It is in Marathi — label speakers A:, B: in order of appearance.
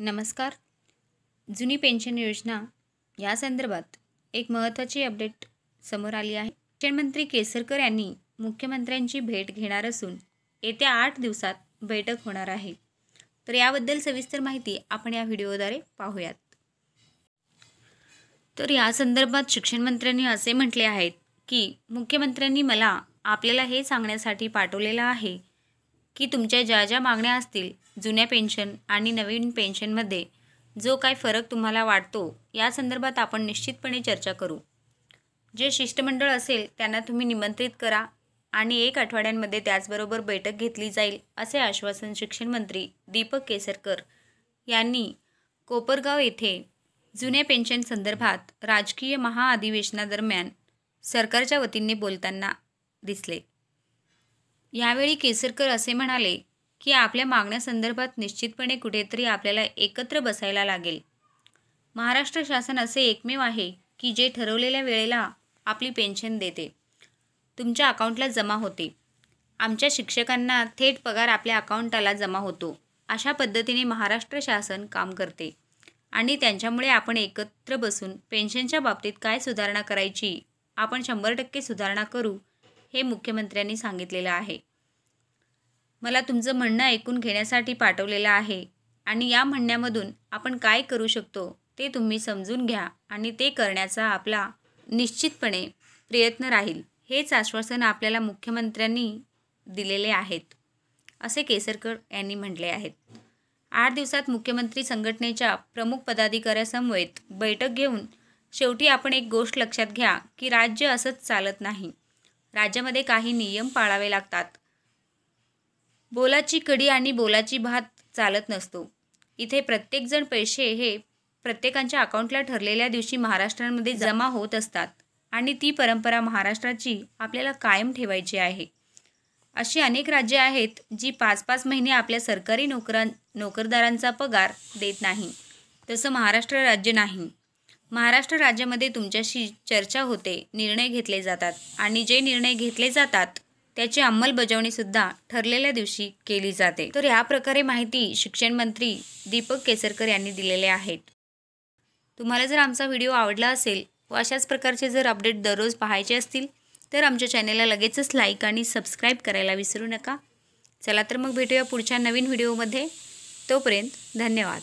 A: नमस्कार. जुनी पेन्शन योजना या संदर्भात एक महत्त्वाची अपडेट समोर आली आहे. शिक्षण मंत्री केसरकर यांनी मुख्यमंत्र्यांची भेट घेणार असून येत्या 8 दिवसात बैठक होणार आहे. तर याबद्दल सविस्तर माहिती आपण या व्हिडिओद्वारे पाहूयात. तर या संदर्भात शिक्षण मंत्र्यांनी असे म्हटले आहेत की मुख्यमंत्र्यांनी मला आपल्याला हे सांगण्यासाठी पाठवलेलं आहे की तुमच्या ज्या ज्या मागण्या असतील जुन्या पेन्शन आणि नवीन पेन्शनमध्ये जो काय फरक तुम्हाला वाटतो या संदर्भात आपण निश्चितपणे चर्चा करू. जे शिष्टमंडळ असेल त्यांना तुम्ही निमंत्रित करा आणि 1 आठवड्यांमध्ये त्याचबरोबर बैठक घेतली जाईल असे आश्वासन शिक्षण मंत्री दीपक केसरकर यांनी कोपरगाव येथे जुन्या पेन्शन संदर्भात राजकीय महाअधिवेशनादरम्यान सरकारच्या वतीने बोलताना दिसले. यावेळी केसरकर असे म्हणाले की आपल्या मागण्यासंदर्भात निश्चितपणे कुठेतरी आपल्याला एकत्र बसायला लागेल. महाराष्ट्र शासन असे एकमेव आहे की जे ठरवलेल्या वेळेला आपली पेन्शन देते, तुमच्या अकाउंटला जमा होते. आमच्या शिक्षकांना थेट पगार आपल्या अकाउंटाला जमा होतो. अशा पद्धतीने महाराष्ट्र शासन काम करते आणि त्यांच्यामुळे आपण एकत्र बसून पेन्शनच्या बाबतीत काय सुधारणा करायची आपण 100% सुधारणा करू हे मुख्यमंत्र्यांनी सांगितलेलं आहे. मला तुमचं म्हणणं ऐकून घेण्यासाठी पाठवलेलं आहे आणि या म्हणण्यामधून आपण काय करू शकतो ते तुम्ही समजून घ्या आणि ते करण्याचा आपला निश्चितपणे प्रयत्न राहील. हेच आश्वासन आपल्याला मुख्यमंत्र्यांनी दिलेले आहेत असे केसरकर यांनी म्हटले आहेत. 8 दिवसात मुख्यमंत्री संघटनेच्या प्रमुख पदाधिकाऱ्यासमवेत बैठक घेऊन शेवटी आपण एक गोष्ट लक्षात घ्या की राज्य असंच चालत नाही. राज्यामध्ये काही नियम पाळावे लागतात. बोलाची कडी आणि बोलाची भात चालत नसतो. इथे प्रत्येकजण पैसे हे प्रत्येकाच्या अकाउंटला ठरलेल्या दिवशी महाराष्ट्रामध्ये जमा होत असतात आणि ती परंपरा महाराष्ट्राची आपल्याला कायम ठेवायची आहे. अशी अनेक राज्ये आहेत जी 5-5 महिने आपल्या सरकारी नोकरदारांचा पगार देत नाही. तसं महाराष्ट्र राज्य नाही. महाराष्ट्र राज्यामध्ये तुमच्याशी चर्चा होते, निर्णय घेतले जातात आणि जे निर्णय घेतले जातात त्याची अंमलबजावणीसुद्धा ठरलेल्या दिवशी केली जाते. तर या प्रकारे माहिती शिक्षण मंत्री दीपक केसरकर यांनी दिलेले आहेत. तुम्हाला जर आमचा व्हिडिओ आवडला असेल व अशाच प्रकारचे जर अपडेट दररोज पाहायचे असतील तर आमच्या चॅनेलला लगेचच लाईक आणि सबस्क्राईब करायला विसरू नका. चला तर मग भेटूया पुढच्या नवीन व्हिडिओमध्ये. तोपर्यंत धन्यवाद.